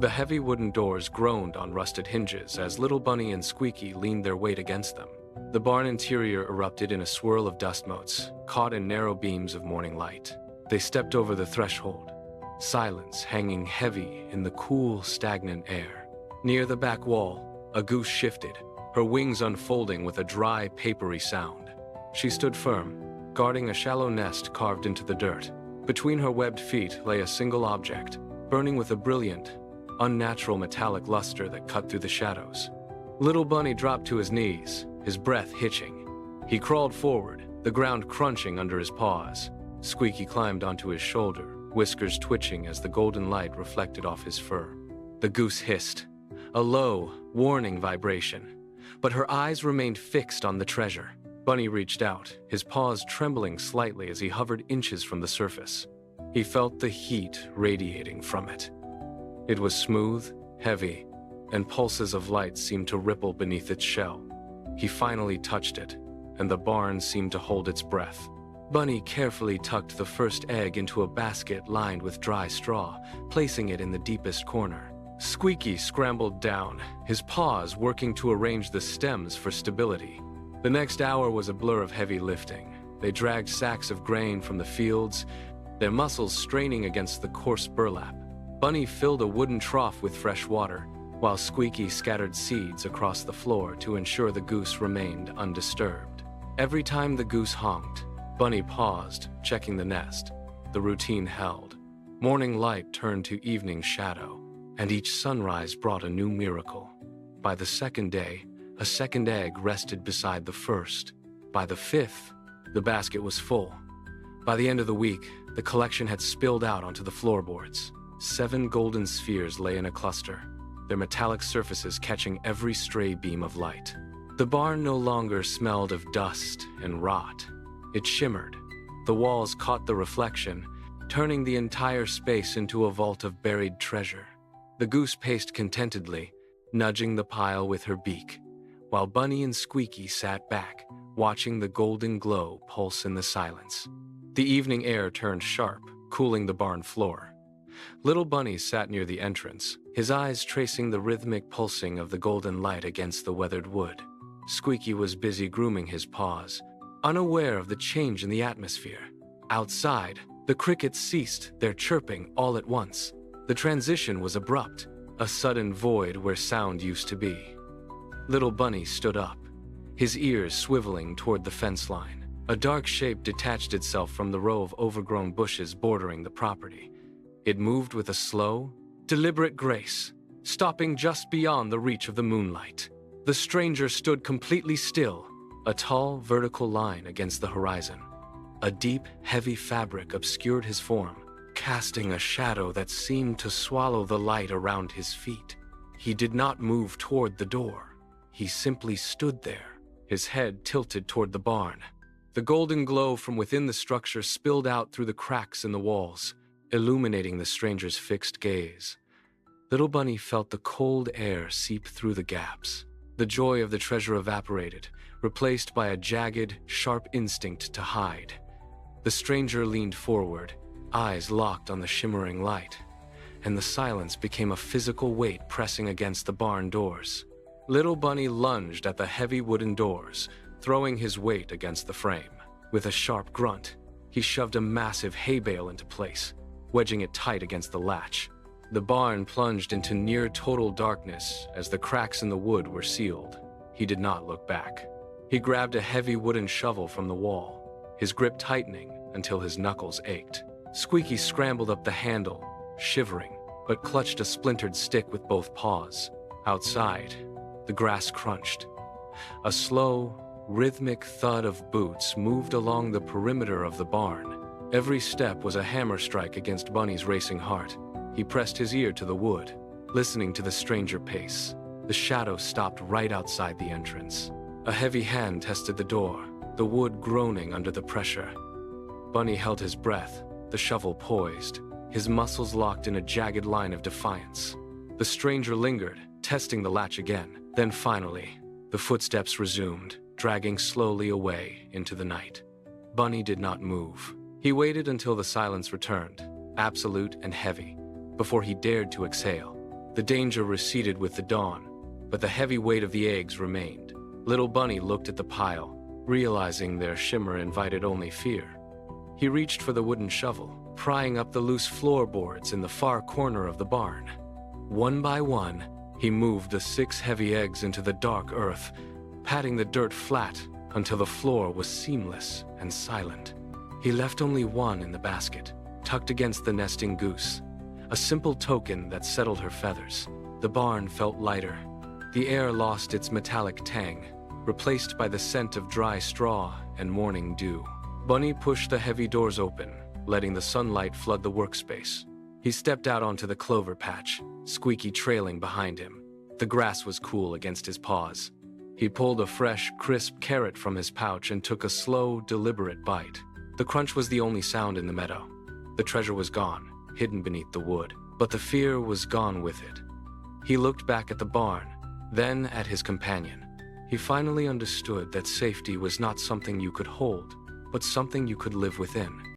The heavy wooden doors groaned on rusted hinges as little Bunny and Squeaky leaned their weight against them. The barn interior erupted in a swirl of dust motes, caught in narrow beams of morning light. They stepped over the threshold, silence hanging heavy in the cool, stagnant air. Near the back wall, a goose shifted, her wings unfolding with a dry, papery sound. She stood firm, guarding a shallow nest carved into the dirt. Between her webbed feet lay a single object, burning with a brilliant, unnatural metallic luster that cut through the shadows. Little Bunny dropped to his knees, his breath hitching. He crawled forward, the ground crunching under his paws. Squeaky climbed onto his shoulder, whiskers twitching as the golden light reflected off his fur. The goose hissed, a low, warning vibration, but her eyes remained fixed on the treasure. Bunny reached out, his paws trembling slightly as he hovered inches from the surface. He felt the heat radiating from it. It was smooth, heavy, and pulses of light seemed to ripple beneath its shell. He finally touched it, and the barn seemed to hold its breath. Bunny carefully tucked the first egg into a basket lined with dry straw, placing it in the deepest corner. Squeaky scrambled down, his paws working to arrange the stems for stability. The next hour was a blur of heavy lifting. They dragged sacks of grain from the fields, their muscles straining against the coarse burlap. Bunny filled a wooden trough with fresh water, while Squeaky scattered seeds across the floor to ensure the goose remained undisturbed. Every time the goose honked, Bunny paused, checking the nest. The routine held. Morning light turned to evening shadow, and each sunrise brought a new miracle. By the second day, a second egg rested beside the first. By the fifth, the basket was full. By the end of the week, the collection had spilled out onto the floorboards. 7 golden spheres lay in a cluster, their metallic surfaces catching every stray beam of light. The barn no longer smelled of dust and rot. It shimmered. The walls caught the reflection, turning the entire space into a vault of buried treasure. The goose paced contentedly, nudging the pile with her beak, while Bunny and Squeaky sat back, watching the golden glow pulse in the silence. The evening air turned sharp, cooling the barn floor. Little Bunny sat near the entrance, his eyes tracing the rhythmic pulsing of the golden light against the weathered wood. Squeaky was busy grooming his paws, unaware of the change in the atmosphere. Outside, the crickets ceased their chirping all at once. The transition was abrupt, a sudden void where sound used to be. Little Bunny stood up, his ears swiveling toward the fence line. A dark shape detached itself from the row of overgrown bushes bordering the property. It moved with a slow, deliberate grace, stopping just beyond the reach of the moonlight. The stranger stood completely still, a tall, vertical line against the horizon. A deep, heavy fabric obscured his form, casting a shadow that seemed to swallow the light around his feet. He did not move toward the door. He simply stood there, his head tilted toward the barn. The golden glow from within the structure spilled out through the cracks in the walls, illuminating the stranger's fixed gaze. Little Bunny felt the cold air seep through the gaps. The joy of the treasure evaporated, replaced by a jagged, sharp instinct to hide. The stranger leaned forward, eyes locked on the shimmering light, and the silence became a physical weight pressing against the barn doors. Little Bunny lunged at the heavy wooden doors, throwing his weight against the frame. With a sharp grunt, he shoved a massive hay bale into place, wedging it tight against the latch. The barn plunged into near-total darkness as the cracks in the wood were sealed. He did not look back. He grabbed a heavy wooden shovel from the wall, his grip tightening until his knuckles ached. Squeaky scrambled up the handle, shivering, but clutched a splintered stick with both paws. Outside, the grass crunched. A slow, rhythmic thud of boots moved along the perimeter of the barn. Every step was a hammer strike against Bunny's racing heart. He pressed his ear to the wood, listening to the stranger pace. The shadow stopped right outside the entrance. A heavy hand tested the door, the wood groaning under the pressure. Bunny held his breath, the shovel poised, his muscles locked in a jagged line of defiance. The stranger lingered, testing the latch again. Then finally, the footsteps resumed, dragging slowly away into the night. Bunny did not move. He waited until the silence returned, absolute and heavy, before he dared to exhale. The danger receded with the dawn, but the heavy weight of the eggs remained. Little Bunny looked at the pile, realizing their shimmer invited only fear. He reached for the wooden shovel, prying up the loose floorboards in the far corner of the barn. One by one, he moved the 6 heavy eggs into the dark earth, patting the dirt flat until the floor was seamless and silent. He left only one in the basket, tucked against the nesting goose, a simple token that settled her feathers. The barn felt lighter. The air lost its metallic tang, replaced by the scent of dry straw and morning dew. Bunny pushed the heavy doors open, letting the sunlight flood the workspace. He stepped out onto the clover patch, Squeaky trailing behind him. The grass was cool against his paws. He pulled a fresh, crisp carrot from his pouch and took a slow, deliberate bite. The crunch was the only sound in the meadow. The treasure was gone, hidden beneath the wood, but the fear was gone with it. He looked back at the barn, then at his companion. He finally understood that safety was not something you could hold, but something you could live within.